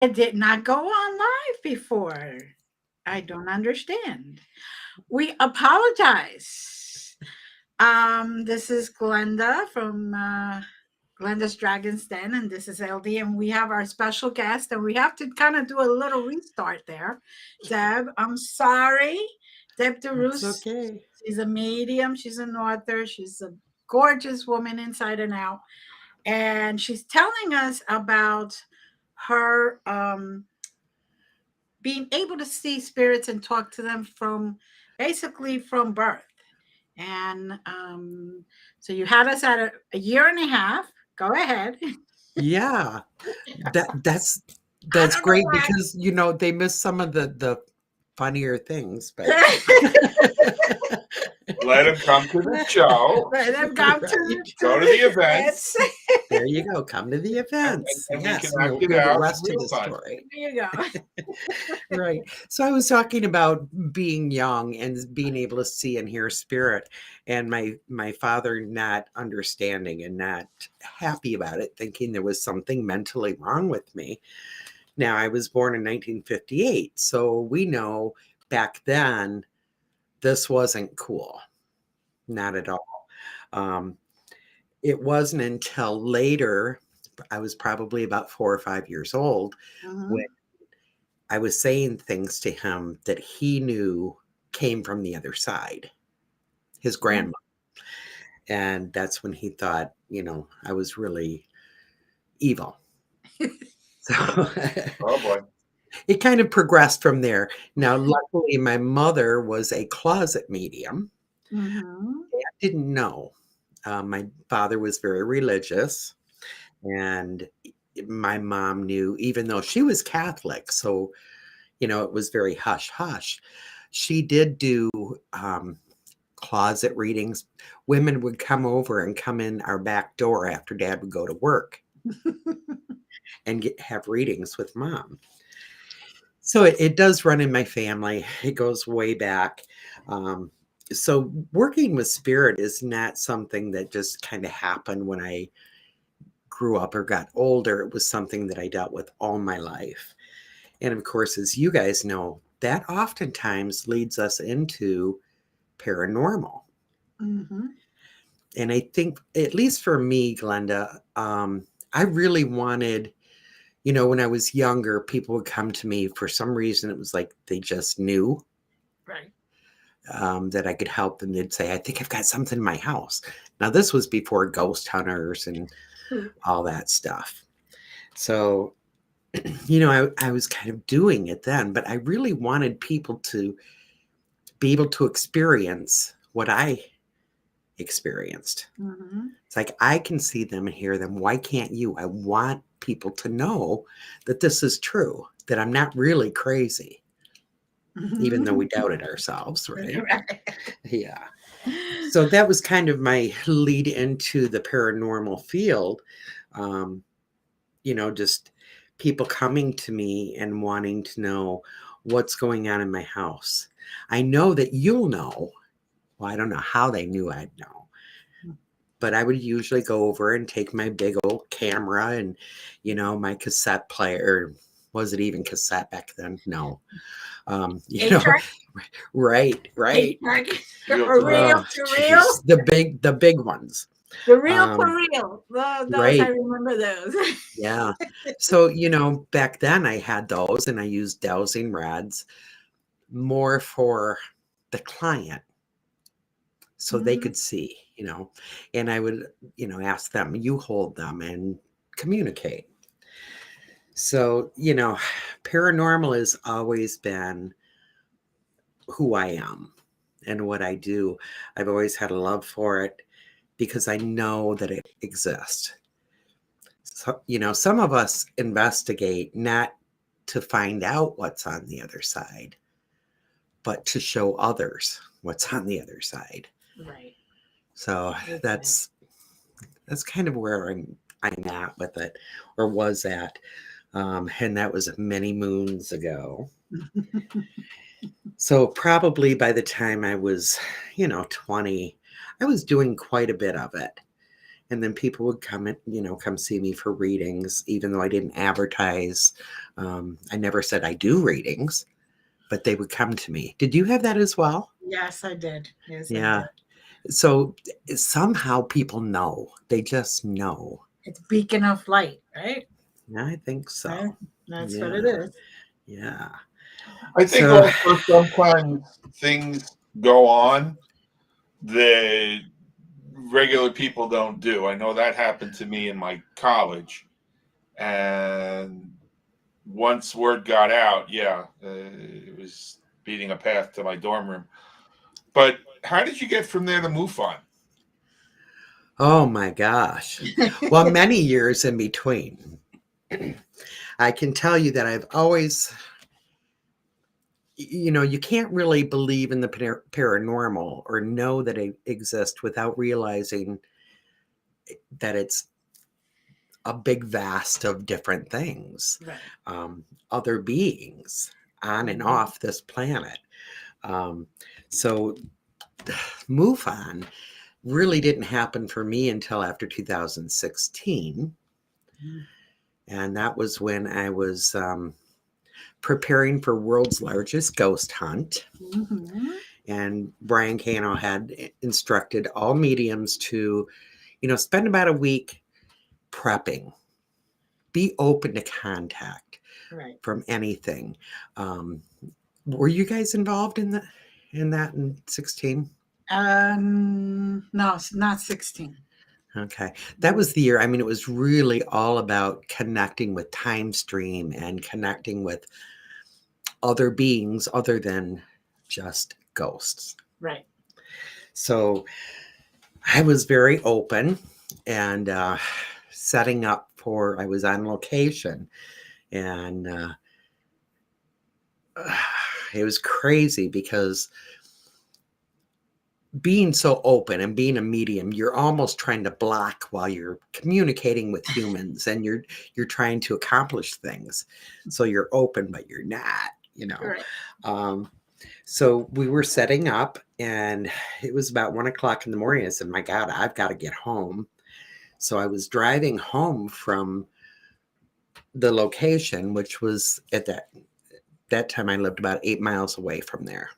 It did not go on live before. I don't understand. We apologize. This is Glenda from Glenda's Dragon's Den, and this is LD, and we have our special guest, and we have to kind of do a little restart there. Deb, I'm sorry. Deb It's DeRousse, okay. she's a medium, she's an author, she's a gorgeous woman inside and out, and she's telling us about her being able to see spirits and talk to them from basically from birth. And so you had us at a year and a half. Go ahead. Yeah, I that's don't know great why. because they miss some of the funnier things, but Let him come to the show. Let them come right. Go to the the events. There you go. Come to the And, events. and we can Yes, and you'll act it hear the out in rest of real the time. story. There you go. Right. So I was talking about being young and being able to see and hear spirit, and my father not understanding and not happy about it, thinking there was something mentally wrong with me. Now, I was born in 1958, so we know back then this wasn't cool. Not at all. Um, it wasn't until later, I was probably about 4 or 5 years old, when Mhm. I was saying things to him that he knew came from the other side, his grandma. And that's when he thought, I was really evil. So Oh boy. it kind of progressed from there. Now, luckily, my mother was a closet medium. Mhm. I didn't know. My father was very religious, and my mom knew, even though she was Catholic. So, it was very hush hush. She did do closet readings. Women would come over and come in our back door after Dad would go to work and have readings with Mom. So it does run in my family. It goes way back. Um, so working with spirit is not something that just kind of happened when I grew up or got older. It was something that I dealt with all my life. And of course, as you guys know, that oftentimes leads us into paranormal. Mhm. And I think, at least for me, Glenda, I really wanted, when I was younger, people would come to me for some reason. It was like they just knew Right. that I could help them. They'd say, I think I've got something in my house. Now, this was before ghost hunters and all that stuff. So, I was kind of doing it then, but I really wanted people to be able to experience what I experienced. Mhm. It's like, I can see them and hear them. Why can't you? I want people to know that this is true, that I'm not really crazy, even though we Mhm. doubted ourselves, right? Right. Yeah. So that was kind of my lead into the paranormal field. Um, just people coming to me and wanting to know what's going on in my house. I know that you'll know. Well, I don't know how they knew I'd know, but I would usually go over and take my big old camera and, my cassette player. Was it even cassette back then? No. Um, you Eight know, track, right, eight right. track, Real or time. reel Oh, to reel, geez, the big ones. the reel to Um, reel. Those I right. remember those. Yeah. So, back then I had those and I used dowsing rods more for the client so they Mhm. could see, and I would, ask them, you hold them and communicate. So, paranormal has always been who I am and what I do. I've always had a love for it because I know that it exists. So, some of us investigate not to find out what's on the other side, but to show others what's on the other side. Right. So Okay. that's kind of where I'm at with it, or was at, and that was many moons ago. So probably by the time I was, 20, I was doing quite a bit of it, And then people would come and, come see me for readings, even though I didn't advertise. I never said I do readings, but they would come to me. Did you have that as well? Yes, I did. Yes, I Yeah. did. So somehow people know. They just know. It's beacon of light, right? I think so. Right? That's what Yeah. it is. Yeah. I think So- also sometimes things go on that regular people don't do. I know that happened to me in my college, and once word got out, it was beating a path to my dorm room. But how did you get from there to MUFON? Oh my gosh. Well, many years in between. I can tell you that I've always, you can't really believe in the paranormal or know that it exists without realizing that it's a big vast of different things, Right. other beings on and Mhm. off this planet. So MUFON really didn't happen for me until after 2016. Mhm. And that was when I was preparing for world's largest ghost hunt. Mhm. And Brian Cano had instructed all mediums to, spend about a week prepping, be open to contact Right. from anything. Were you guys involved in that in 16? No, not 16. Okay. That was the year. I mean, it was really all about connecting with time stream and connecting with other beings other than just ghosts. Right. So I was very open and setting up I was on location, and it was crazy because being so open and being a medium, you're almost trying to block while you're communicating with humans, and you're trying to accomplish things. So you're open, but you're not, Right. So we were setting up, and it was about 1:00 in the morning. I said, my God, I've got to get home. So I was driving home from the location, which was at that time I lived about 8 miles away from there.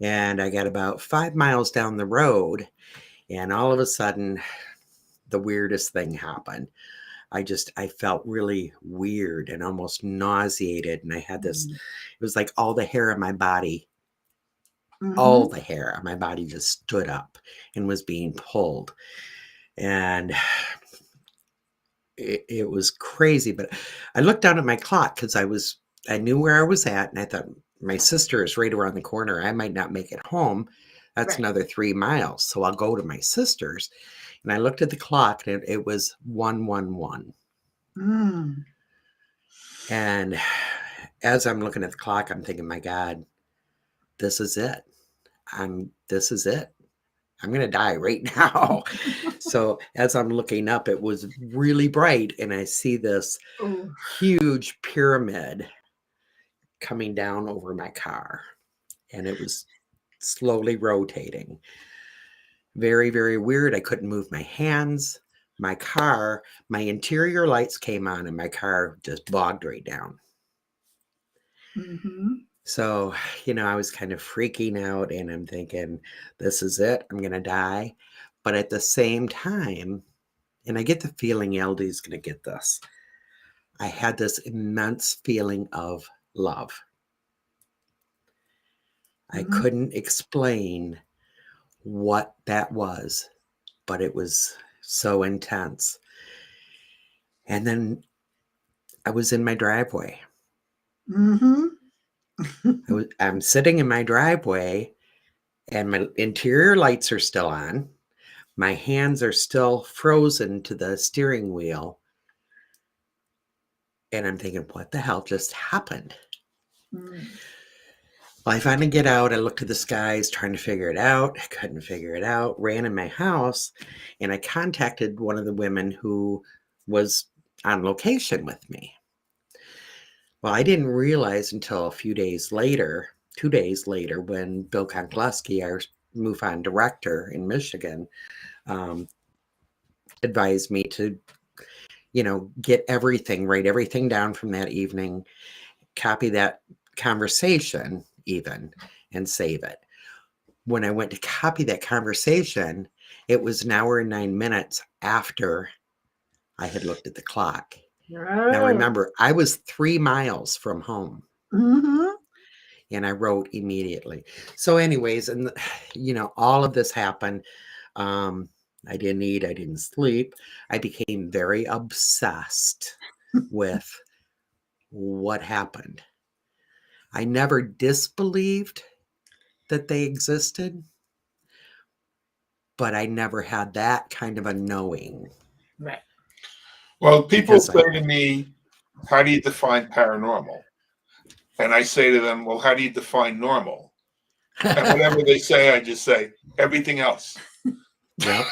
And I got about 5 miles down the road, and all of a sudden, the weirdest thing happened. I felt really weird and almost nauseated. And I had this, it was like all the hair on my body, all the hair on my body just stood up and was being pulled. And it was crazy. But I looked down at my clock because I knew where I was at. And I thought, my sister is right around the corner. I might not make it home. That's Right. another 3 miles. So I'll go to my sister's. And I looked at the clock, and it was 1:11. Mm. And as I'm looking at the clock, I'm thinking, my God, this is it. This is it. I'm going to die right now. So as I'm looking up, it was really bright, and I see this Oh. huge pyramid coming down over my car, and it was slowly rotating. Very, very weird. I couldn't move my hands. My interior lights came on, and my car just bogged right down. Mm-hmm. So, I was kind of freaking out, and I'm thinking, this is it. I'm going to die. But at the same time, and I get the feeling LD is going to get this, I had this immense feeling of love. I couldn't explain what that was, but it was so intense. And then I was in my driveway. Mm-hmm. I'm sitting in my driveway, and my interior lights are still on. My hands are still frozen to the steering wheel. And I'm thinking, what the hell just happened? Mm. Well, I finally get out. I look to the skies, trying to figure it out. I couldn't figure it out. Ran in my house, and I contacted one of the women who was on location with me. Well, I didn't realize until a few days later, 2 days later, when Bill Konkleski, our MUFON director in Michigan, advised me to, get everything, write everything down from that evening, copy that conversation even, and save it. When I went to copy that conversation, it was an hour and 9 minutes after I had looked at the clock. Now, Oh. remember, I was 3 miles from home. Mm-hmm. And I wrote immediately. So anyways, and all of this happened. I didn't eat, I didn't sleep. I became very obsessed with what happened. I never disbelieved that they existed, but I never had that kind of a knowing. Right. Well, people Because say to me, how do you define paranormal? And I say to them, well, how do you define normal? And whatever they say, I just say everything else. Yep.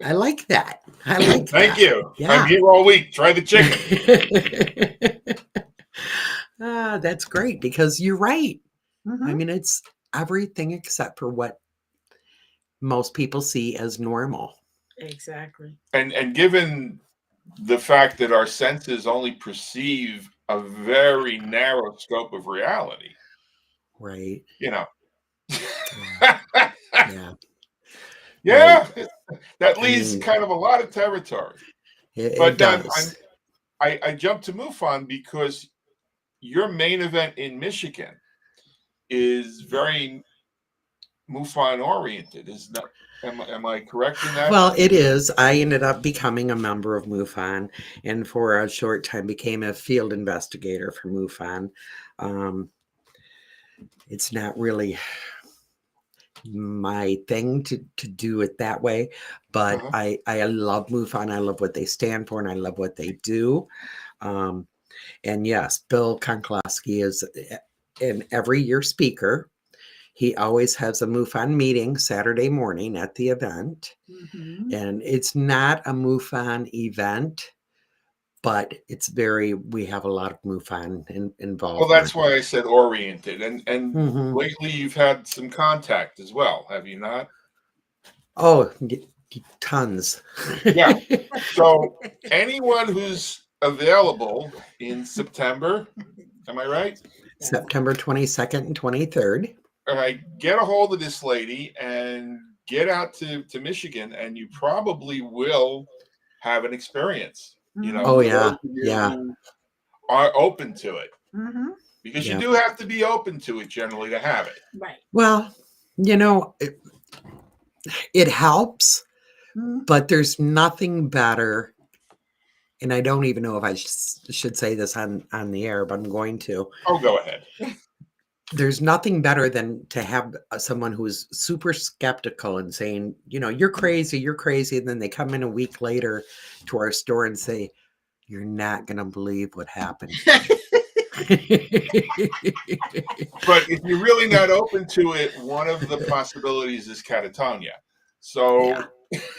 I like that. I like Thank that. you. Yeah. I'm here all week. Try the chicken. That's great because you're right. Mm-hmm. I mean, it's everything except for what most people see as normal. Exactly. And given the fact that our senses only perceive a very narrow scope of reality, Right. Yeah. Yeah. Yeah, that I leaves mean, kind of a lot of territory. it But now does. I jumped to MUFON because your main event in Michigan is very MUFON oriented. Is not? Am I correct in that? Well, it is. I ended up becoming a member of MUFON and for a short time became a field investigator for MUFON. It's not really my thing to do it that way, but Uh-huh. I love MUFON. I love what they stand for and I love what they do. And yes, Bill Konklowski is an every year speaker. He always has a MUFON meeting Saturday morning at the event. Mm-hmm. And it's not a MUFON event, but we have a lot of MUFON involvement. Well, that's why I said oriented. And Mhm. lately you've had some contact as well, have you not? Oh, tons. Yeah. So anyone who's available in September, am I right? September 22nd and 23rd. All right, get a hold of this lady and get out to Michigan, and you probably will have an experience. Oh, For yeah. those of you Yeah. who are open to it, Mm-hmm. because Yep. you do have to be open to it generally to have it. Right. Well, it helps, but there's nothing better. And I don't even know if I should say this on the air, but I'm going to. Oh, go ahead. There's nothing better than to have someone who's super skeptical and saying, you're crazy. And then they come in a week later to our store and say, you're not going to believe what happened. But if you're really not open to it, one of the possibilities is catatonia. So, yeah,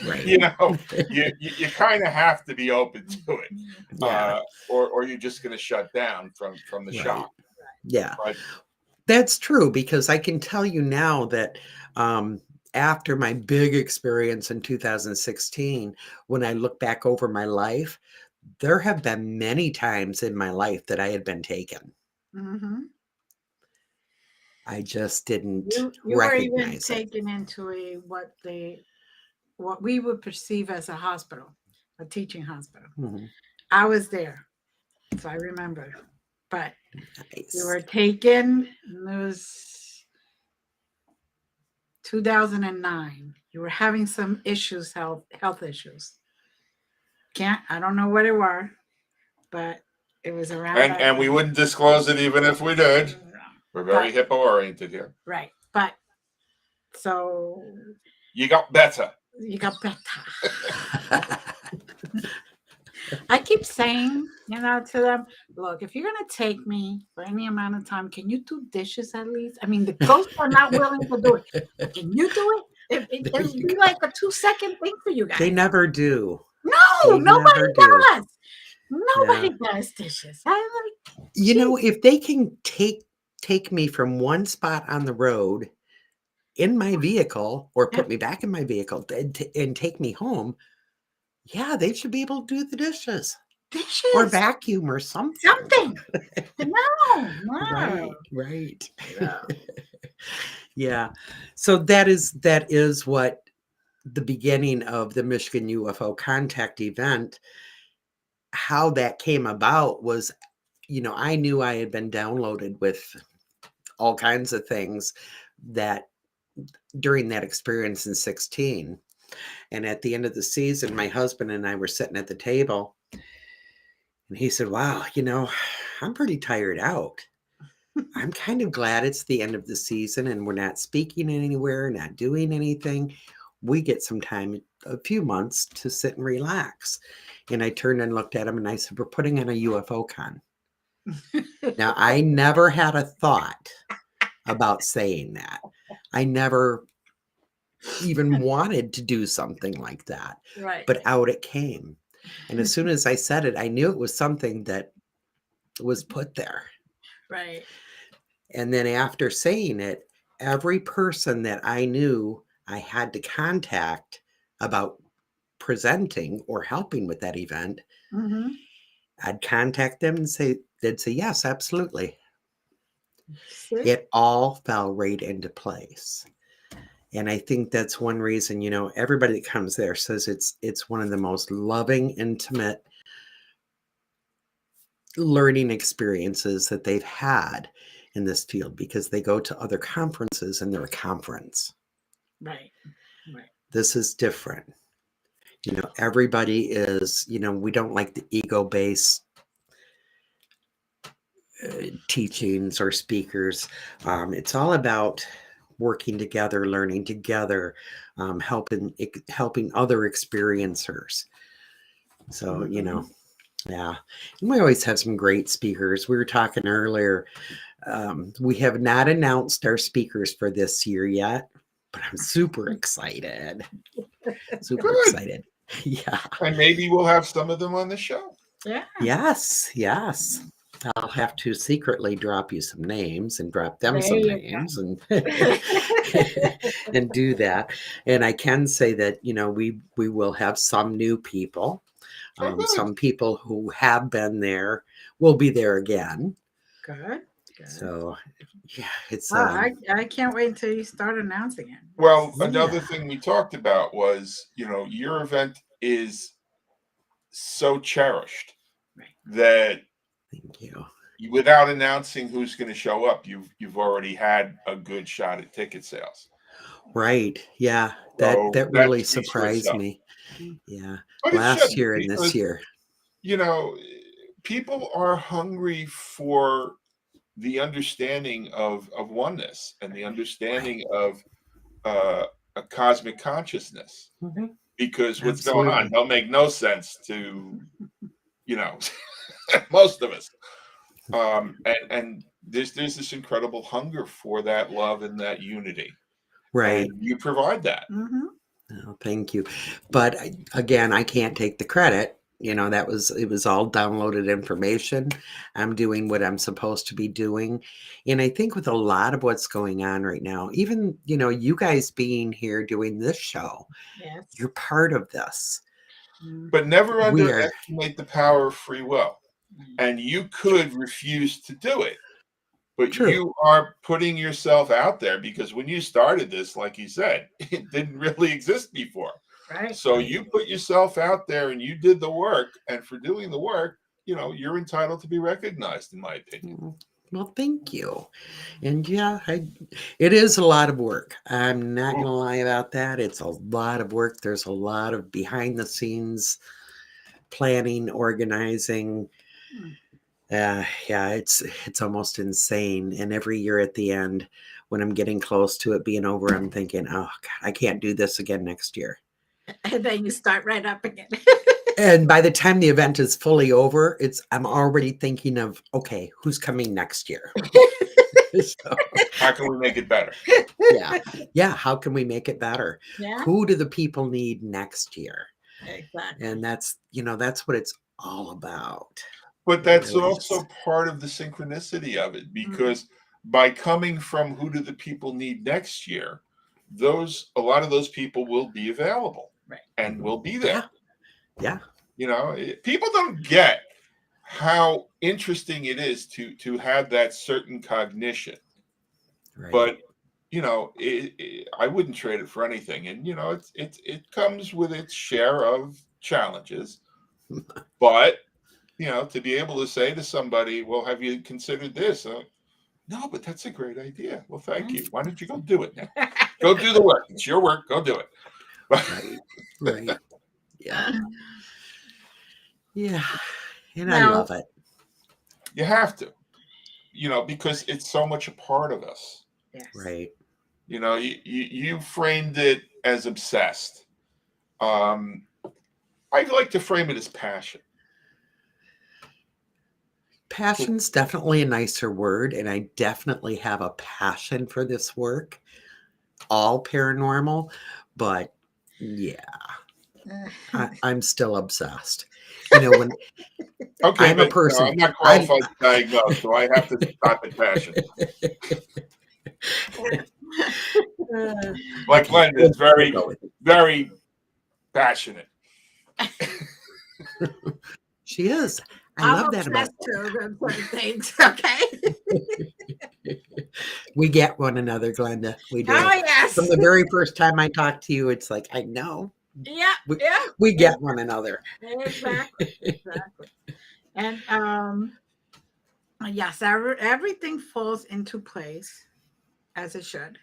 right. you kind of have to be open to it, Yeah. or you're just going to shut down from the shock. Yeah, Right. That's true because I can tell you now that after my big experience in 2016, when I look back over my life, there have been many times in my life that I had been taken. Mm-hmm. I just didn't You were even recognize it. taken into what we would perceive as a hospital, a teaching hospital. Mhm. I was there, so I remember. But Nice. you were taken. It was 2009. You were having some issues, health issues. I don't know what it were, but it was around. And we wouldn't disclose it even if we did. We're very HIPAA oriented here. Right. But so you got better. I keep saying, to them, look, if you're going to take me for any amount of time, can you do dishes at least? I mean, the ghosts are not willing to do it. Can you do it? It'll be like a 2-second thing for you guys. They never do. No, nobody does. Nobody does dishes. If they can take me from one spot on the road in my vehicle or put me back in my vehicle and take me home, Yeah, they should be able to do the dishes Dishes. or vacuum or something. Something. No. Right. No. Yeah. So that is what the beginning of the Michigan UFO Contact event, how that came about was, I knew I had been downloaded with all kinds of things that during that experience in 16. And at the end of the season, my husband and I were sitting at the table and he said, wow, I'm pretty tired out. I'm kind of glad it's the end of the season and we're not speaking anywhere, not doing anything. We get some time, a few months to sit and relax. And I turned and looked at him and I said, we're putting on a UFO con. Now, I never had a thought about saying that. I never even wanted to do something like that. Right. But out it came. And as soon as I said it, I knew it was something that was put there. Right. And then after saying it, every person that I knew I had to contact about presenting or helping with that event, Mm-hmm. I'd contact them and they'd say, yes, absolutely. See? It all fell right into place. And I think that's one reason, everybody that comes there says it's one of the most loving, intimate learning experiences that they've had in this field, because they go to other conferences and they're a conference. Right. This is different. Everybody is, we don't like the ego-based teachings or speakers. It's all about working together, learning together, helping other experiencers. So, yeah. And we always have some great speakers. We were talking earlier. We have not announced our speakers for this year yet, but I'm super excited. Super Good. excited. Yeah. And maybe we'll have some of them on the show. Yeah. Yes. I'll have to secretly drop you some names and drop them some names and and do that. And I can say that, we will have some new people. Some people who have been there will be there again. Good. So, yeah, it's. I can't wait until you start announcing it. Well, another thing we talked about was, your event is so cherished that Thank you. Without announcing who's going to show up, you've already had a good shot at ticket sales. Right. Yeah. So that really surprised me. Yeah. But last year and this year. People are hungry for the understanding of oneness and the understanding of a cosmic consciousness. Mm-hmm. Because what's going on don't make no sense to most of us. And there's this incredible hunger for that love and that unity. Right. And you provide that. Mm-hmm. Oh, thank you. But again, I can't take the credit. It was all downloaded information. I'm doing what I'm supposed to be doing. And I think with a lot of what's going on right now, even, you guys being here doing this show, yes, you're part of this. But never underestimate the power of free will. And you could refuse to do it. But True. You are putting yourself out there, because when you started this, like you said, it didn't really exist before. Right. So you put yourself out there and you did the work. And for doing the work, you're entitled to be recognized, in my opinion. Well, thank you. And yeah, it is a lot of work. I'm not going to lie about that. It's a lot of work. There's a lot of behind the scenes planning, organizing. Yeah, it's almost insane. And every year at the end, when I'm getting close to it being over, I'm thinking, oh God, I can't do this again next year. And then you start right up again. And by the time the event is fully over, I'm already thinking of, okay, who's coming next year? So, how can we make it better? Yeah. How can we make it better? Yeah. Who do the people need next year? Exactly. And that's what it's all about. But that's also part of the synchronicity of it, because by coming from who do the people need next year, a lot of those people will be available and will be there. Yeah. You know, people don't get how interesting it is to have that certain cognition. Right. But you know, I wouldn't trade it for anything. And you know, it comes with its share of challenges. But you know, to be able to say to somebody, "Well, have you considered this?" No, but that's a great idea. Well, thank you. Why don't you go do it now? Go do the work. It's your work. Go do it. Right. Right. Yeah. Yeah. And I Now, love it. You have to, you know, because it's so much a part of us. yes. Right. You know, you framed it as obsessed. I'd like to frame it as passion. Passion's definitely a nicer word, and I definitely have a passion for this work. All paranormal, but yeah, I'm still obsessed. You know, when Okay, I'm a but person, I'm not I qualified to diagnose, so I have to stop at passion. Like okay, Glenda is we'll go with it. very passionate. She is. I I'm love that about obsessed too with certain things. Okay. we get one another, Glenda. We do. Oh yes. From the very first time I talked to you, it's like I know Yeah. we, Yeah. we get one another. Exactly. Exactly. And yes, everything falls into place as it should.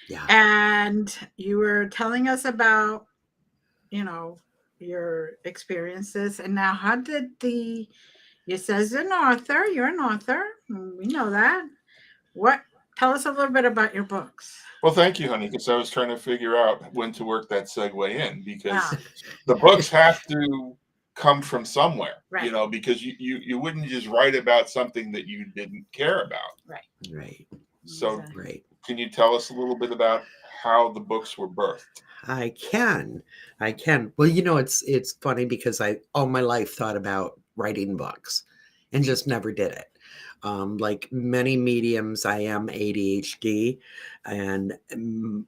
Yeah. And you were telling us about, you know, your experiences. And now, how did you says you're an author. We know that. What, tell us a little bit about your books. Well, thank you, honey, because I was trying to figure out when to work that segue in because Ah, the books have to come from somewhere, right. you know, because you wouldn't just write about something that you didn't care about. Right. Right. So, Right. can you tell us a little bit about how the books were birthed? I can. Well, you know, it's funny because I all my life thought about writing books and just never did it. Like many mediums, I am ADHD and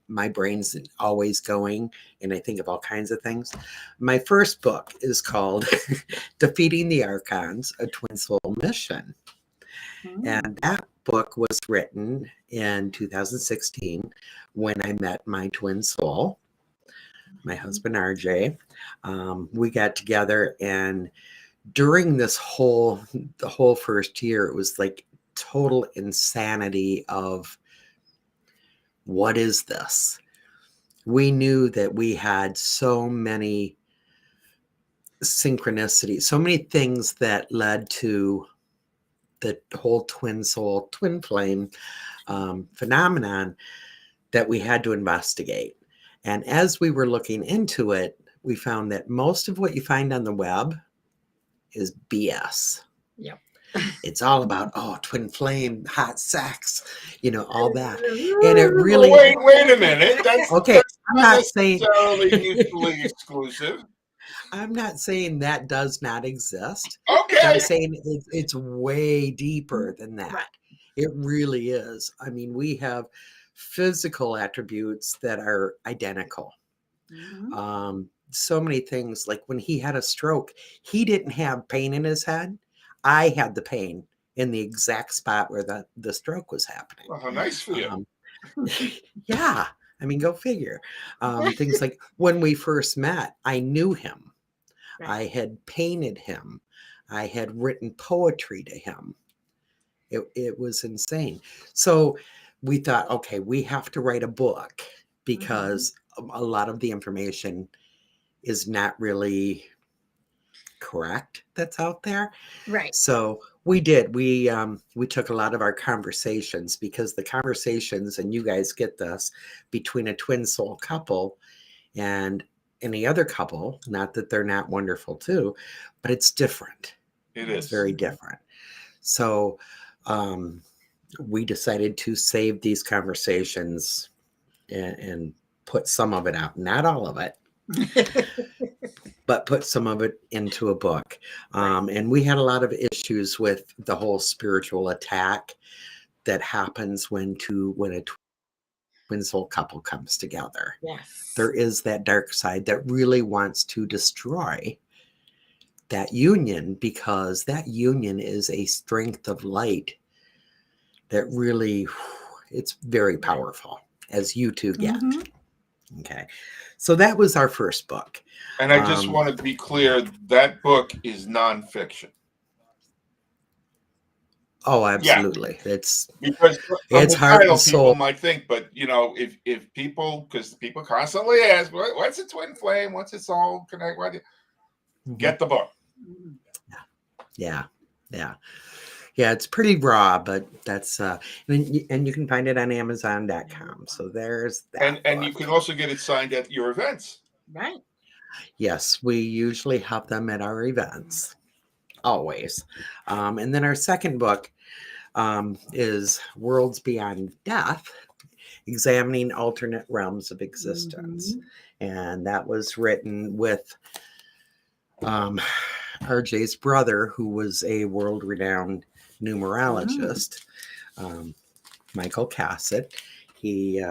my brain's always going and I think of all kinds of things. My first book is called Defeating the Archons, a Twin Soul Mission. And that book was written in 2016 when I met my twin soul, my husband RJ. We got together, and during the whole first year, it was like total insanity of what is this? We knew that we had so many synchronicities, so many things that led to the whole twin soul, twin flame phenomenon that we had to investigate. And as we were looking into it, we found that most of what you find on the web is BS. Yep. It's all about, twin flame, hot sex, you know, all that. And it really... Wait a minute. That's okay, I'm not necessarily mutually exclusive. I'm not saying that does not exist. Okay. I'm saying it's way deeper than that. Right. It really is. I mean, we have physical attributes that are identical. So many things, like when he had a stroke, he didn't have pain in his head. I had the pain in the exact spot where the stroke was happening. Well, how nice for you. Yeah. I mean, go figure. Things like when we first met, I knew him. Right. I had painted him. I had written poetry to him. It was insane. So we thought, okay, we have to write a book because a lot of the information is not really correct that's out there. Right. So we did. We took a lot of our conversations, because the conversations, and you guys get this, between a twin soul couple and any other couple, not that they're not wonderful too, but it's different. It's very different. So we decided to save these conversations and put some of it out, not all of it, but put some of it into a book. And we had a lot of issues with the whole spiritual attack that happens when a twin soul couple comes together. Yes. There is that dark side that really wants to destroy that union, because that union is a strength of light that really, it's very powerful, as you two get. Mhm. Okay. So that was our first book. And I just want to be clear, that book is nonfiction. Oh, absolutely. Because from It's the heart title, and people soul. might think, but if people, because people constantly ask, what's a twin flame? What's a soul connect? Get the book. Yeah. It's pretty raw, but that's and you can find it on Amazon.com. So there's that. And you can also get it signed at your events. Right. Yes, we usually have them at our events, always. And then our second book is Worlds Beyond Death, Examining Alternate Realms of Existence. And that was written with RJ's brother, who was a world-renowned numerologist, Michael Cassett. He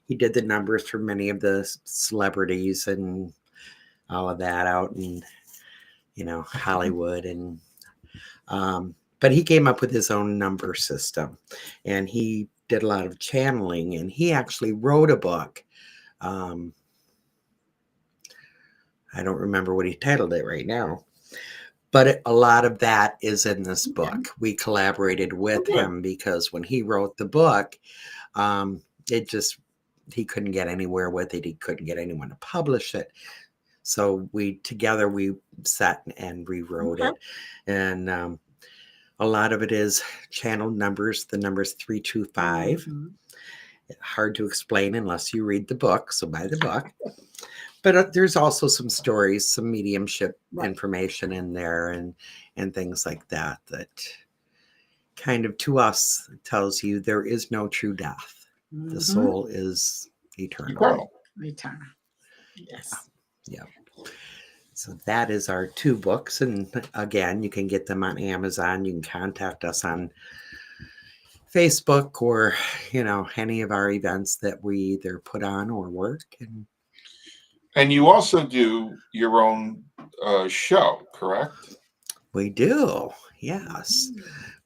did the numbers for many of the celebrities and all of that out in Hollywood, and but he came up with his own number system, and he did a lot of channeling, and he actually wrote a book. I don't remember what he titled it right now, but a lot of that is in this book. We collaborated with him because when he wrote the book, he couldn't get anywhere with it. He couldn't get anyone to publish it. So we sat and rewrote it. And a lot of it is channeled numbers. The number's 325. Hard to explain unless you read the book. So buy the book. But there's also some stories, some mediumship information in there and things like that kind of, to us, tells you there is no true death. The soul is eternal. Yes. Yeah. So that is our two books. And again, you can get them on Amazon. You can contact us on Facebook or, any of our events that we either put on or work. And you also do your own show, correct? We do, yes.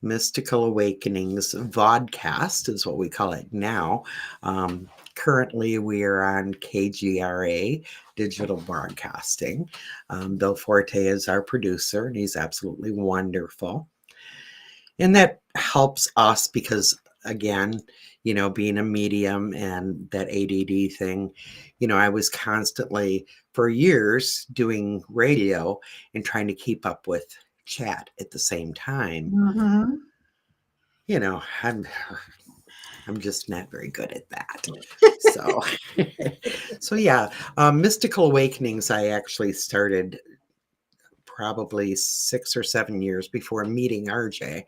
Mystical Awakenings Vodcast is what we call it now. Currently, we are on KGRA Digital Broadcasting. Bill Forte is our producer, and he's absolutely wonderful. And that helps us because, again, being a medium and that ADD thing, I was constantly for years doing radio and trying to keep up with chat at the same time. I'm just not very good at that. So yeah, Mystical Awakenings, I actually started probably 6 or 7 years before meeting RJ.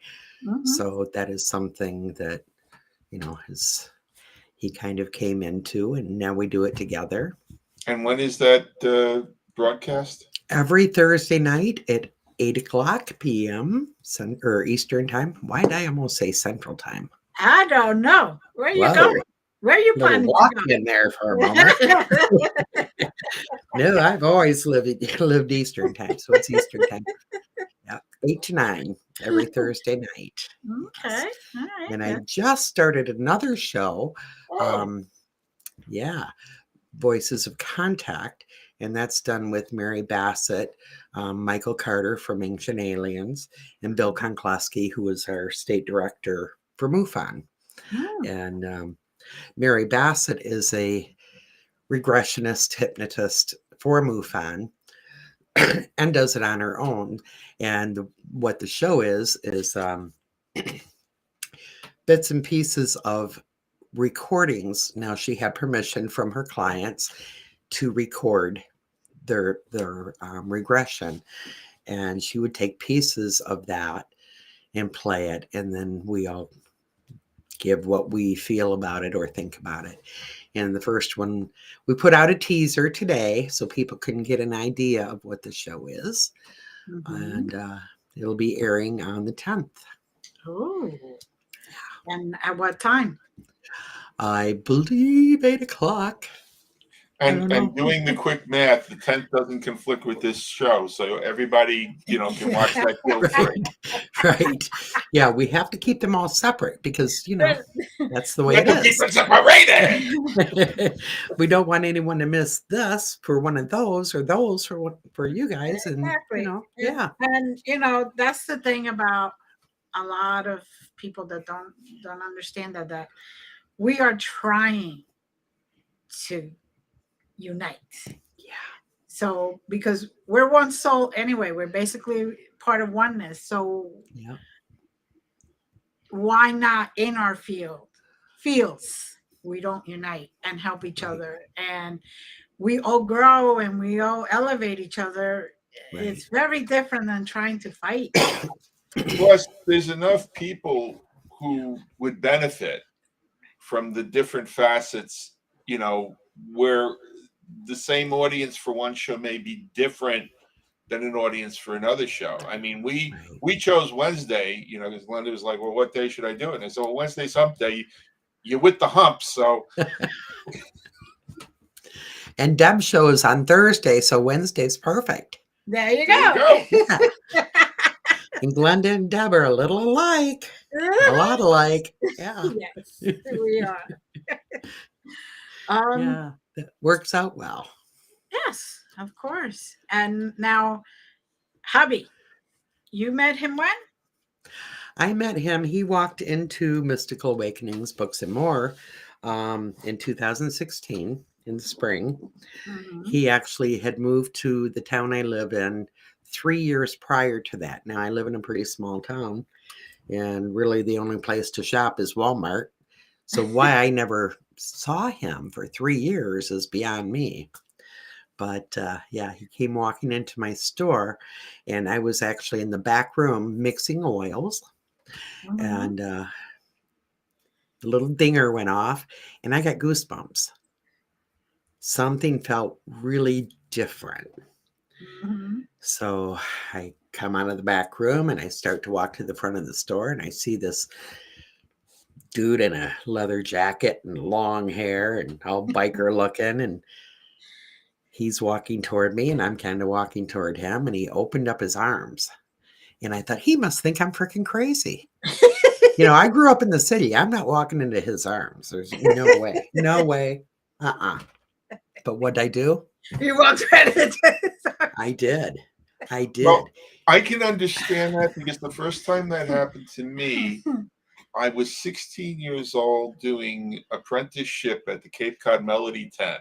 So that is something that, he kind of came into, and now we do it together. And when is that broadcast? Every Thursday night at 8:00 p.m. Eastern time. Why did I almost say Central time? I don't know. Where you going? Where are you planning to walk go? in there for a moment. No, I've always lived Eastern time, so it's Eastern time. Yeah, 8 to 9 every Thursday night. Okay. All right. And I just started another show. Voices of Contact, and that's done with Mary Bassett, Michael Carter from Ancient Aliens, and Bill Konkleski, who is our state director for MUFON. And Mary Bassett is a regressionist hypnotist for MUFON and does it on her own. And what the show is bits and pieces of recordings. Now, she had permission from her clients to record their regression, and she would take pieces of that and play it, and then we all give what we feel about it or think about it. And the first one, we put out a teaser today so people can get an idea of what the show is. And it'll be airing on the 10th. Oh. And at what time? I believe 8:00. I don't know. And doing the quick math, the 10th doesn't conflict with this show, so everybody, can watch that guilt free. Right. Yeah, we have to keep them all separate because, that's the way You it have to keep is. it separated. We don't want anyone to miss this for one of those or those for you guys. And, Exactly. yeah. And that's the thing about a lot of people that don't understand that we are trying to unite. Yeah. So because we're one soul anyway, we're basically part of oneness. So Yeah. why not in our fields we don't unite and help each Right. other, and we all grow and we all elevate each other. Right. It's very different than trying to fight. Plus, there's enough people who would benefit from the different facets, where the same audience for one show may be different than an audience for another show. I mean, we chose Wednesday, because Glenda was like, well, what day should I do it? And I said, well, Wednesday's hump day. You're with the humps, so. And Deb's show is on Thursday, so Wednesday's perfect. There you There go. you go. Yeah. And Glenda and Deb are a little alike. A lot alike. Yeah. Yes, we are. Yeah. That works out well. Yes, of course. And now, hubby, you met him when? I met him. He walked into Mystical Awakenings Books and More in 2016 in the spring. Mhm. He actually had moved to the town I live in 3 years prior to that. Now, I live in a pretty small town, and really the only place to shop is Walmart. So why I never saw him for 3 years is beyond me. But yeah, he came walking into my store, and I was actually in the back room mixing oils. Mhm. And the little dinger went off, and I got goosebumps. Something felt really different. Mhm. So I come out of the back room and I start to walk to the front of the store, and I see this dude in a leather jacket and long hair and all biker looking, and he's walking toward me, and I'm kind of walking toward him, and he opened up his arms, and I thought, he must think I'm freaking crazy. I grew up in the city. I'm not walking into his arms. There's no way. No way. But what'd I do? You walked right into his arms. I did. Well, I can understand that because the first time that happened to me, I was 16 years old doing apprenticeship at the Cape Cod Melody Tent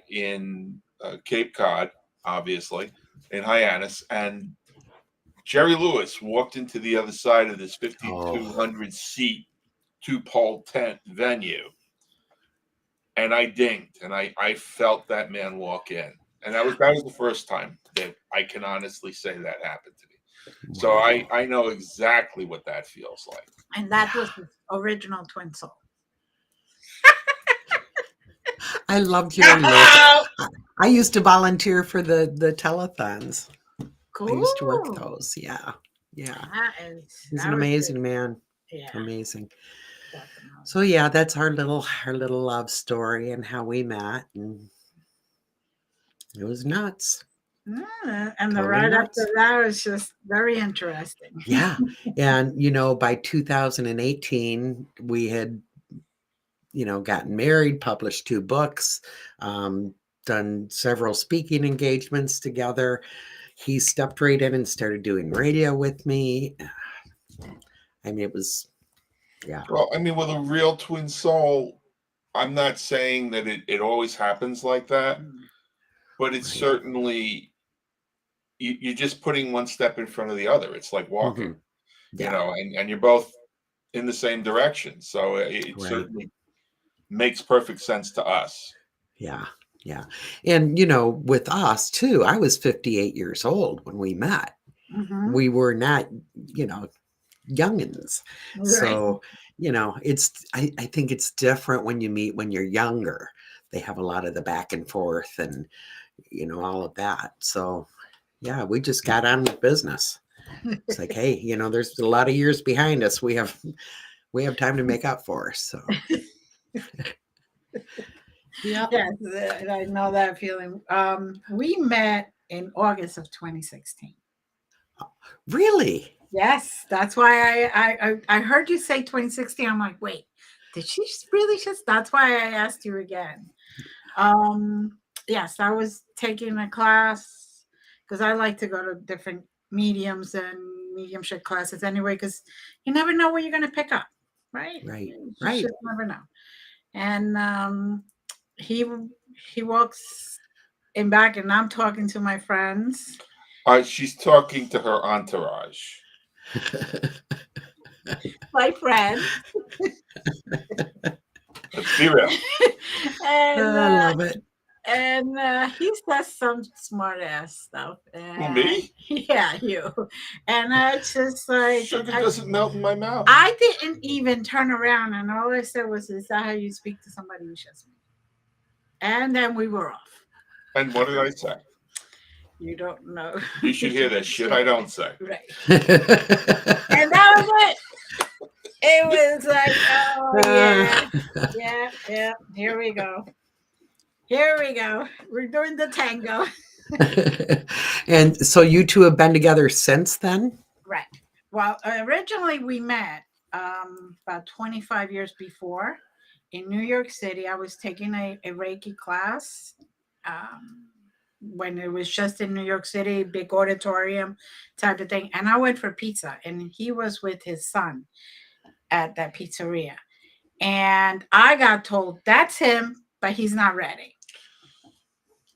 in Cape Cod, obviously, in Hyannis. And Jerry Lewis walked into the other side of this 5,200 seat 2-pole tent venue. And I dinged, and I felt that man walk in. And that was the first time that I can honestly say that happened to me. So I know exactly what that feels like. And that was the original Twin Soul. I loved hearing those. I used to volunteer for the telethons. Cool. I used to work those. Yeah. He's an amazing man. Yeah. Amazing. Definitely. So yeah, that's our little love story and how we met, and it was nuts. And Totally the ride nuts. after that was just very interesting. Yeah. And by 2018 we had gotten married, published 2 books, done several speaking engagements together. He stepped right in and started doing radio with me. I mean, it was, yeah. Well, I mean, with a real twin soul, I'm not saying that it always happens like that, but it's certainly, you're just putting one step in front of the other. It's like walking, Yeah. and you're both in the same direction. So it certainly makes perfect sense to us. Yeah. Yeah. And, with us too, I was 58 years old when we met. Mhm. We were not, youngins. Right. So, I think it's different when you meet when you're younger. They have a lot of the back and forth and, all of that. So, yeah, we just got on with business. It's like, hey, there's a lot of years behind us. We have time to make up for. So, Yeah. Yes, I know that feeling. We met in August of 2016. Really? Yes, that's why I heard you say 2016. I'm like, wait, did she really just? That's why I asked you again. Um, yes, I was taking a class because I like to go to different mediums and mediumship classes anyway, because you never know what you're going to pick up, right? Right. You Right. just never know. And he he walks in back, and I'm talking to my friends. She's talking to her entourage. My friends. Let's be real. and I love it. he says some smart ass stuff. Who, And me? yeah, you. And it's just like Sugar doesn't melt in my mouth. I didn't even turn around, and all I said was, "Is that how you speak to somebody you just met?" And then we were off. And what did I say? You don't know. You should hear that shit I don't say. Right. And that was it. It was like, oh yeah. Here we go. We're doing the tango. And so you two have been together since then? Right. Well, originally we met about 25 years before in New York City. I was taking a Reiki class when it was just in New York City, big auditorium type of thing. And I went for pizza, and he was with his son at that pizzeria. And I got told, that's him, but he's not ready.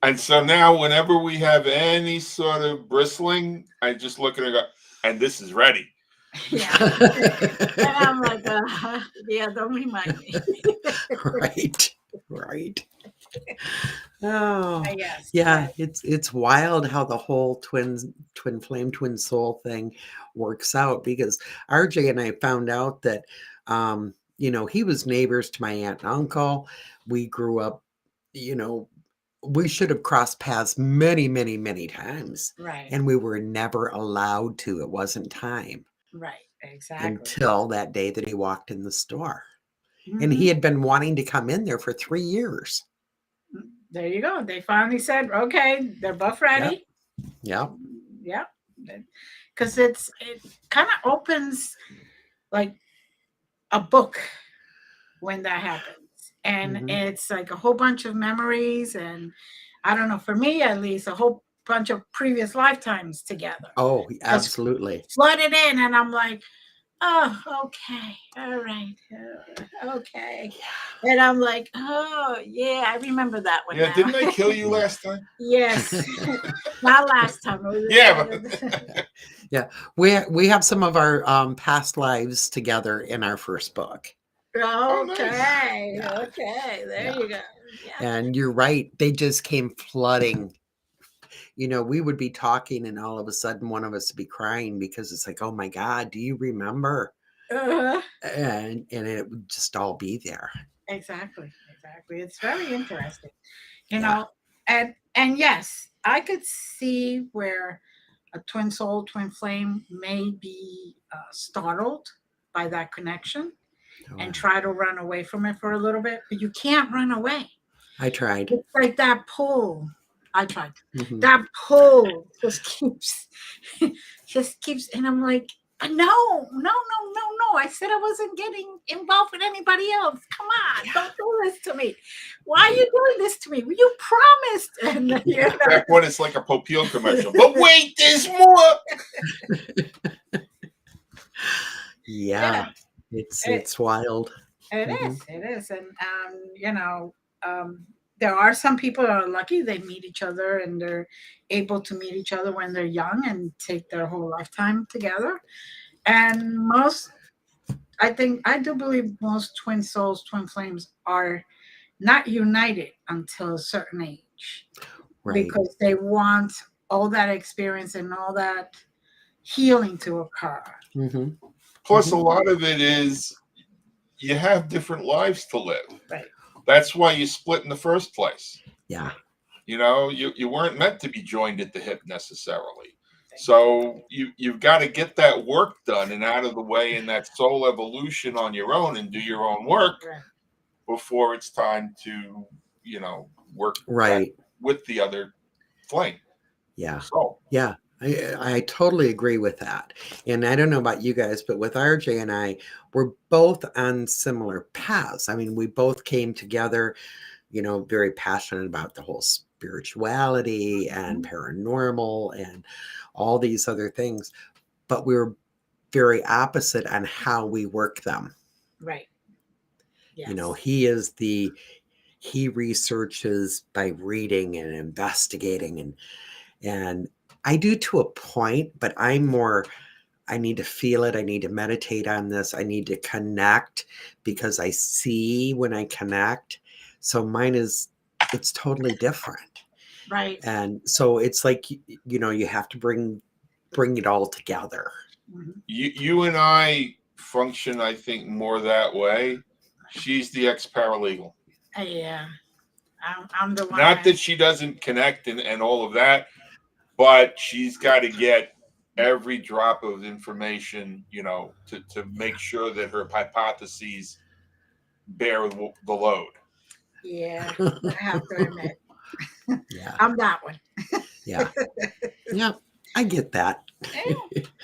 And so now, whenever we have any sort of bristling, I just look at her and go, and this is ready. Yeah. And I'm like, yeah, don't remind me. Right. Oh, Yes. yeah. It's wild how the whole twin flame, twin soul thing works out, because RJ and I found out that, he was neighbors to my aunt and uncle. We grew up, we should have crossed paths many, many, many times. Right. And we were never allowed to. It wasn't time. Right. Exactly. Until that day that he walked in the store. Mm-hmm. And he had been wanting to come in there for 3 years. There you go. They finally said, okay, they're both ready. Yep. Because it kind of opens like a book when that happens. And it's like a whole bunch of memories. And I don't know, for me at least, a whole bunch of previous lifetimes together. Oh, absolutely. Flooded in. And I'm like, oh, okay. All right. Okay. And I'm like, oh, yeah, I remember that one. Yeah, now. didn't I kill you last time? Yes. Not last time. Yeah. Yeah. We have some of our past lives together in our first book. Okay. Yeah. Okay. There you go. Yeah. And you're right. They just came flooding. We would be talking, and all of a sudden one of us would be crying, because it's like, oh my God, do you remember? And it would just all be there. Exactly. It's very interesting. And yes, I could see where a twin soul, twin flame may be startled by that connection and try to run away from it for a little bit, but you can't run away. I tried. It's like that pull. I tried. Mm-hmm. That pull just keeps, and I'm like, no. I said I wasn't getting involved with anybody else. Come on, don't do this to me. Why are you doing this to me? You promised. And Back when it's like a Popeil commercial. But wait, there's more. Yeah. It's wild. It is. And there are some people that are lucky they meet each other, and they're able to meet each other when they're young and take their whole lifetime together. And I do believe most twin souls, twin flames are not united until a certain age. Right. Because they want all that experience and all that healing to occur. Mm-hmm. Plus, a lot of it is you have different lives to live. Right. That's why you split in the first place. Yeah. You weren't meant to be joined at the hip necessarily. So you've got to get that work done and out of the way in that soul evolution on your own, and do your own work before it's time to work Right. with the other flame. Yeah. So Yeah. I totally agree with that. And I don't know about you guys, but with RJ and I, we're both on similar paths. I mean, we both came together, very passionate about the whole spirituality and paranormal and all these other things, but we were very opposite on how we work them. Right. Yes. He researches by reading and investigating, and I do to a point, but I'm more, I need to feel it. I need to meditate on this. I need to connect because I see when I connect. So it's totally different. Right. And so it's like, you have to bring it all together. You and I function, I think, more that way. She's the ex-paralegal. Yeah. I'm the one. Not that she doesn't connect and all of that, but she's got to get every drop of information, to make sure that her hypotheses bear the load. Yeah, I have to admit. Yeah. I'm that one. Yeah. Yeah. I get that.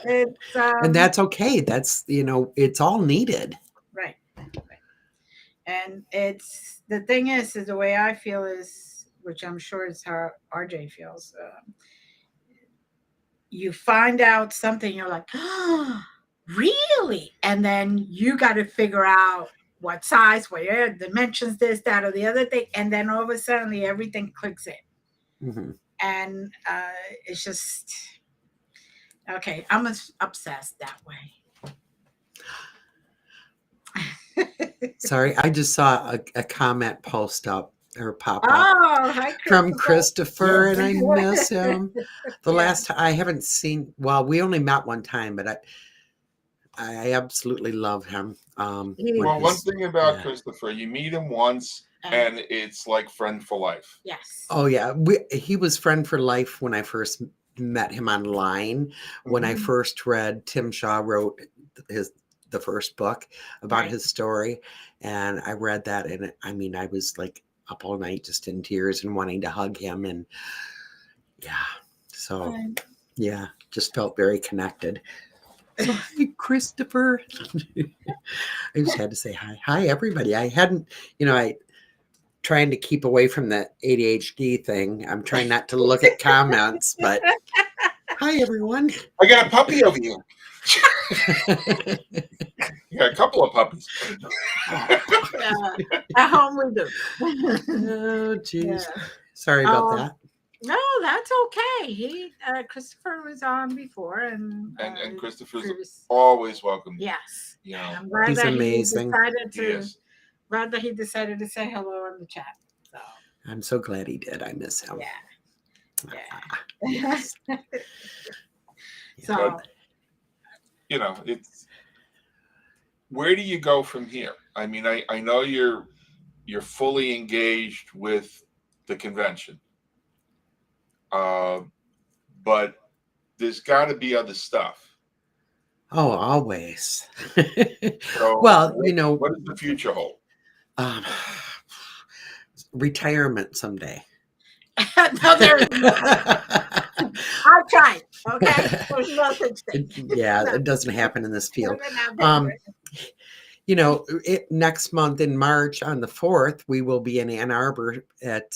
It's, and that's okay. That's, it's all needed. Right. And it's, the thing is the way I feel is, which I'm sure is how RJ feels. You find out something, you're like, oh, really? And then you got to figure out what size, where dimensions, this, that, or the other thing. And then all of a sudden everything clicks in. Mm-hmm. And it's just, okay, I'm obsessed that way. Sorry, I just saw a comment post up or pop up. Oh, hi, from Christopher, and I miss him. The last time I haven't seen, well, we only met one time, but I absolutely love him. Well, one thing about Christopher, you meet him once and it's like friend for life. Yes. Oh yeah, he was friend for life when I first met him online. When I first read, Tim Shaw wrote the first book about his story, and I read that, and I was like up all night just in tears and wanting to hug him, and just felt very connected. So, hi, Christopher. I just had to say hi everybody. I hadn't, trying to keep away from the ADHD thing. I'm trying not to look at comments, but hi everyone. I got a puppy over here. You got a couple of puppies. At home we do. Oh, geez. Sorry about that. No, that's okay. Christopher was on before, and Christopher's always welcome. Yes. I'm glad he's that amazing. Glad that he decided to say hello in the chat. So I'm so glad he did. I miss him. Yeah. So. But, it's, where do you go from here? I mean, I know you're fully engaged with the convention, but there's got to be other stuff. Oh, always. So well, what does the future hold? Retirement someday. No, there's I've tried. Okay, there's no such thing. It doesn't happen in this field. Next month in March on the 4th, we will be in Ann Arbor at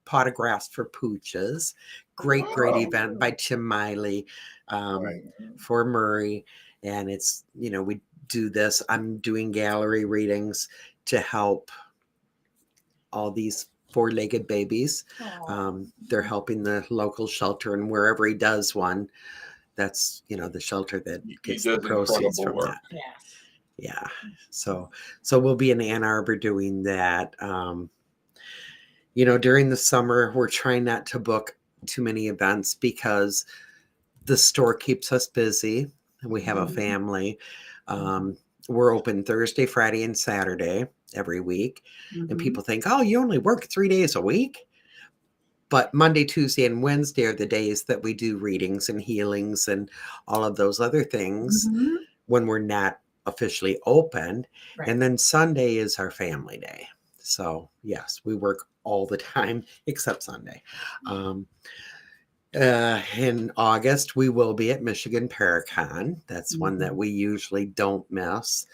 Potographs for Pooches. Great event by Tim Miley for Murray. And it's, we do this. I'm doing gallery readings to help all these 4-legged babies. They're helping the local shelter, and wherever he does one, that's the shelter that gets the proceeds from that. Yeah. So we'll be in Ann Arbor doing that. During the summer, we're trying not to book too many events because the store keeps us busy, and we have a family. We're open Thursday, Friday, and Saturday every week. And people think, oh, you only work 3 days a week. But Monday, Tuesday, and Wednesday are the days that we do readings and healings and all of those other things when we're not officially open. And then Sunday is our family day. So yes, we work all the time except Sunday. In August, we will be at Michigan Paracon. That's one that we usually don't miss.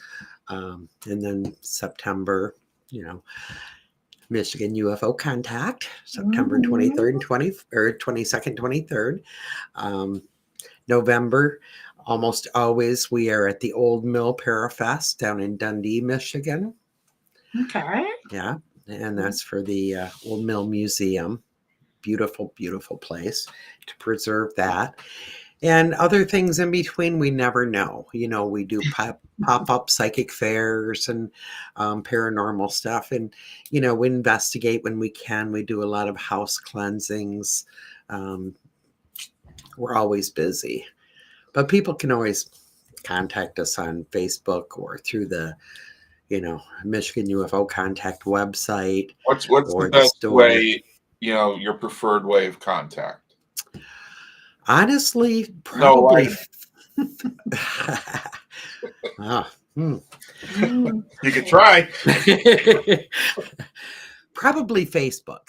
And then September, Michigan UFO Contact, September 23rd and 22nd, 23rd. November, almost always we are at the Old Mill Parafest down in Dundee, Michigan. Okay. Yeah, and that's for the Old Mill Museum. Beautiful, beautiful place to preserve that. And other things in between, we never know. We do pop-up psychic fairs and paranormal stuff. And, we investigate when we can. We do a lot of house cleansings. We're always busy. But people can always contact us on Facebook or through the, Michigan UFO Contact website. What's the best way, your preferred way of contact? Honestly, probably. You could try. Probably Facebook.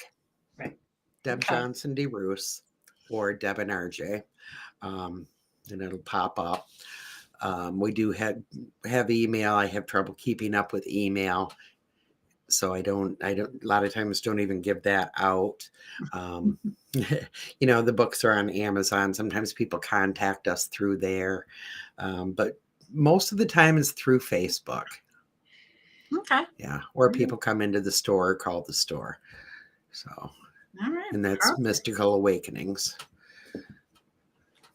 Right. Deb Johnson DeRousse or Deb and RJ. And it'll pop up. We do have email. I have trouble keeping up with email. So I don't a lot of times don't even give that out. The books are on Amazon. Sometimes people contact us through there. But most of the time it's through Facebook. Okay. Yeah. Or people come into the store or call the store. So, all right. And that's perfect. Mystical Awakenings.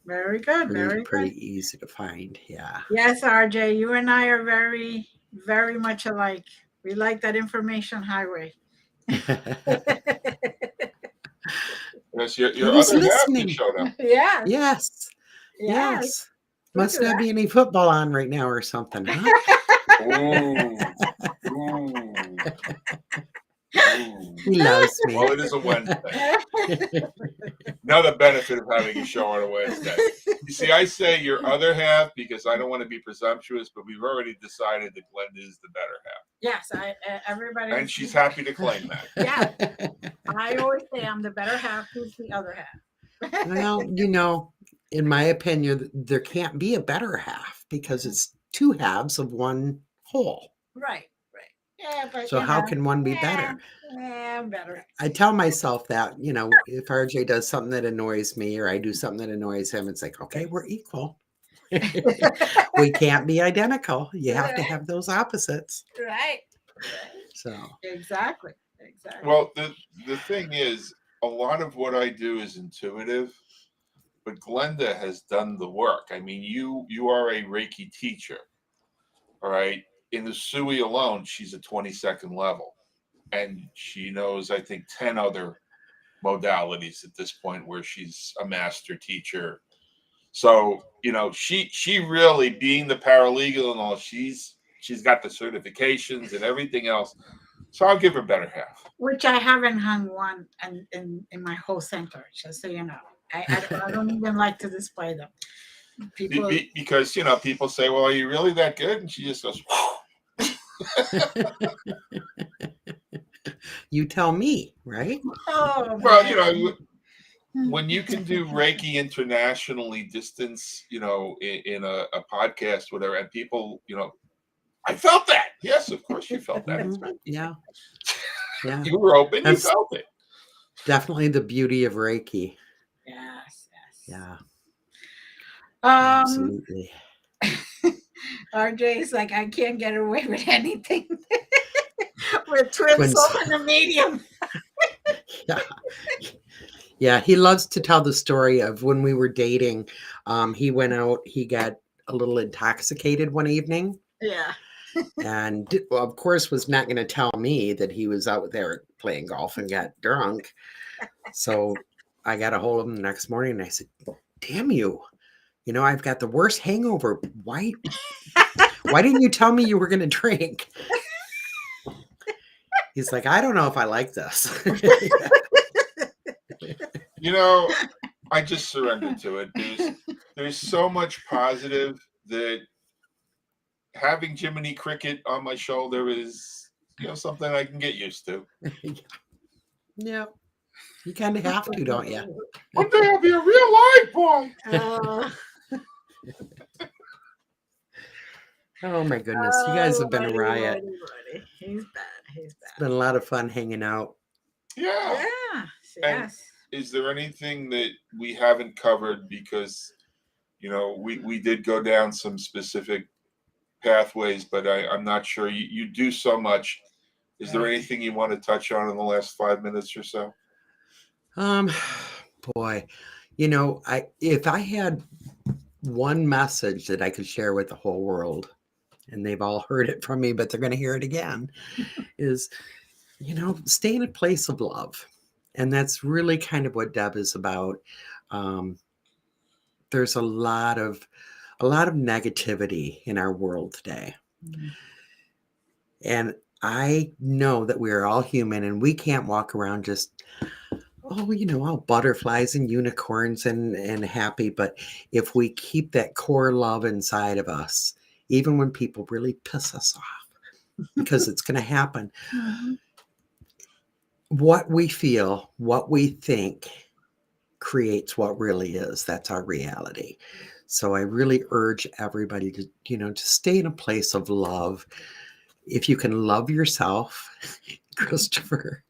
Very good. Pretty easy to find. Yeah. Yes, RJ, you and I are very, very much alike. We like that information highway. Yes, your other listening. Half showed up. Yeah. Yes. Must not be any football on right now or something, huh? He loves me. Well, it is a Wednesday. Another benefit of having a show on a Wednesday. You see, I say your other half because I don't want to be presumptuous, but we've already decided that Glenda is the better half. Yes, everybody. And she's happy to claim that. Yeah. I always say I'm the better half. Who's the other half? Well, in my opinion, there can't be a better half because it's two halves of one whole. Right. Yeah, but so how can one be better? Yeah, better. I tell myself that, if RJ does something that annoys me or I do something that annoys him, it's like, okay, we're equal. We can't be identical. You have to have those opposites. Right. So exactly. Well, the thing is, a lot of what I do is intuitive, but Glenda has done the work. I mean, you are a Reiki teacher, all right? In the SUI alone, she's a 22nd level, and she knows, I think, 10 other modalities at this point where she's a master teacher. So, she really, being the paralegal and all, she's got the certifications and everything else. So I'll give her better half. Which I haven't hung one in my whole center, just so you know. I don't even like to display them. Because, people say, well, are you really that good? And she just goes, You tell me, right? Oh, well, when you can do Reiki internationally distance, in a podcast, whatever, and people, I felt that. Yes, of course you felt that. Mm-hmm. Yeah. You were open, you felt it. Definitely the beauty of Reiki. Yes. Yeah. Absolutely. RJ's like, I can't get away with anything. We're twins in the medium. Yeah, he loves to tell the story of when we were dating. He went out, he got a little intoxicated one evening. Yeah. And of course was not going to tell me that he was out there playing golf and got drunk. So I got a hold of him the next morning and I said, damn you. I've got the worst hangover. Why didn't you tell me you were going to drink? He's like, I don't know if I like this. I just surrendered to it. There's so much positive that having Jiminy Cricket on my shoulder is, something I can get used to. Yeah. You kind of have to, don't you? One day I'll be a real life boy. Oh my goodness. You guys have been a riot. Woody. He's bad. He's It's bad. been a lot of fun hanging out. Yeah. Yeah. And Yes. is there anything that we haven't covered? Because, we did go down some specific pathways, but I'm not sure. You do so much. Is there Right. anything you want to touch on in the last 5 minutes or so? Boy, if I had one message that I could share with the whole world, and they've all heard it from me, but they're going to hear it again, is, stay in a place of love. And that's really kind of what Deb is about. There's a lot of negativity in our world today. Mhm. And I know that we are all human and we can't walk around just, all butterflies and unicorns and happy. But if we keep that core love inside of us, even when people really piss us off, because it's going to happen, Mhm. what we feel, what we think creates what really is. That's our reality. So I really urge everybody to, to stay in a place of love. If you can love yourself, Christopher.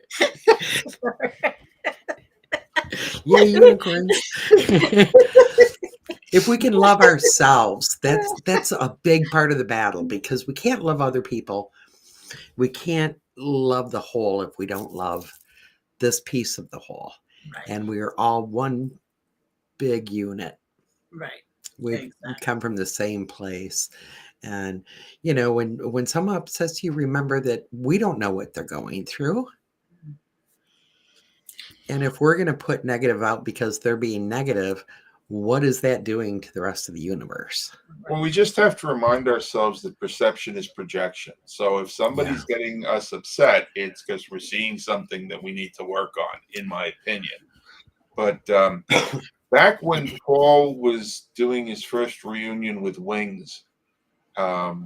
Yay, unicorns. If we can love ourselves, that's a big part of the battle, because we can't love other people. We can't love the whole if we don't love this piece of the whole. Right. And we are all one big unit. Right. We come from the same place. And, when someone upsets you, remember that we don't know what they're going through. And if we're going to put negative out because they're being negative, what is that doing to the rest of the universe? Well, we just have to remind ourselves that perception is projection. So if somebody's getting us upset, it's because we're seeing something that we need to work on, in my opinion. But back when Paul was doing his first reunion with Wings, I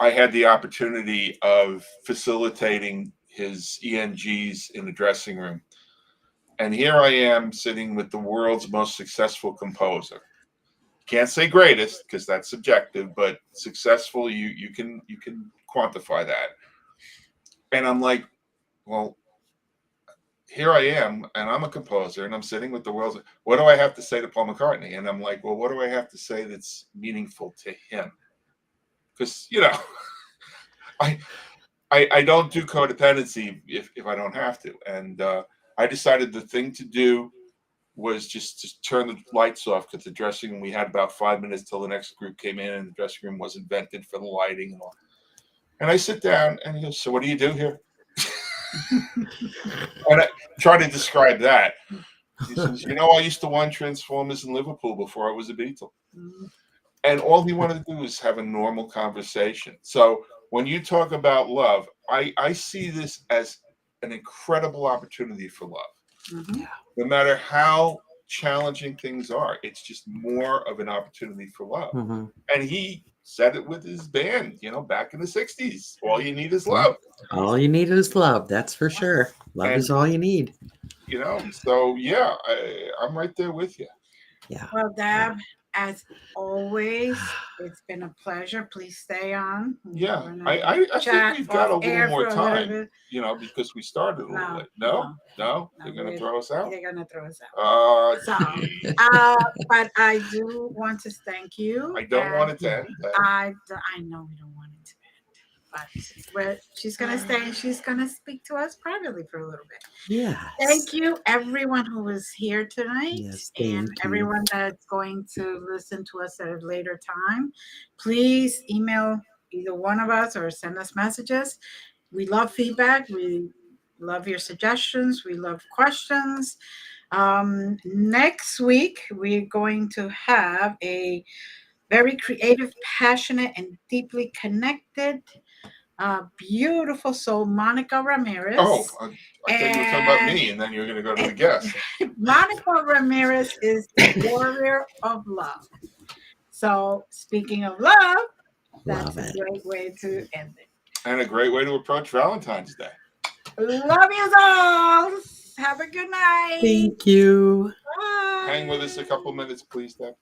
had the opportunity of facilitating his ENGs in the dressing room. And here I am sitting with the world's most successful composer. Can't say greatest because that's subjective, but successful, you can quantify that. And I'm like, well, here I am, and I'm a composer, and I'm sitting with the world's. What do I have to say to Paul McCartney? And I'm like, well, what do I have to say that's meaningful to him? Because I don't do codependency if I don't have to, and I decided the thing to do was just to turn the lights off, because the dressing room, we had about 5 minutes till the next group came in, and the dressing room wasn't vented for the lighting and all. And I sit down, and he goes, so what do you do here? And I try to describe that. He says, I used to watch Transformers in Liverpool before I was a Beatle. And all he wanted to do was have a normal conversation. So when you talk about love, I see this as an incredible opportunity for love. Mm-hmm. No matter how challenging things are, it's just more of an opportunity for love. Mm-hmm. And he said it with his band, back in the 60s. All you need is love. All you need is love. That's for sure. Love is all you need. So yeah, I'm right there with you. Yeah. Well, Deb, as always, it's been a pleasure. Please stay on. Yeah, I think we've got a little more time, because we started a little late. No, they're going to throw us out. They're going to throw us out. But I do want to thank you. I don't want it to end. I know we don't want it to end, but she's going to stay and she's going to speak to us privately for a little bit. Yes. Thank you, everyone who was here tonight, and everyone that's going to listen to us at a later time. Please email either one of us or send us messages. We love feedback. We love your suggestions. We love questions. Next week, we're going to have a very creative, passionate, and deeply connected, beautiful soul, Monica Ramirez. Oh, I thought you were talking about me, and then you're going to go to the guest. Monica Ramirez is the warrior of love. So, speaking of love, that's a great way to end it. And a great way to approach Valentine's Day. Love you all. Have a good night. Thank you. Bye. Hang with us a couple minutes, please, Deb.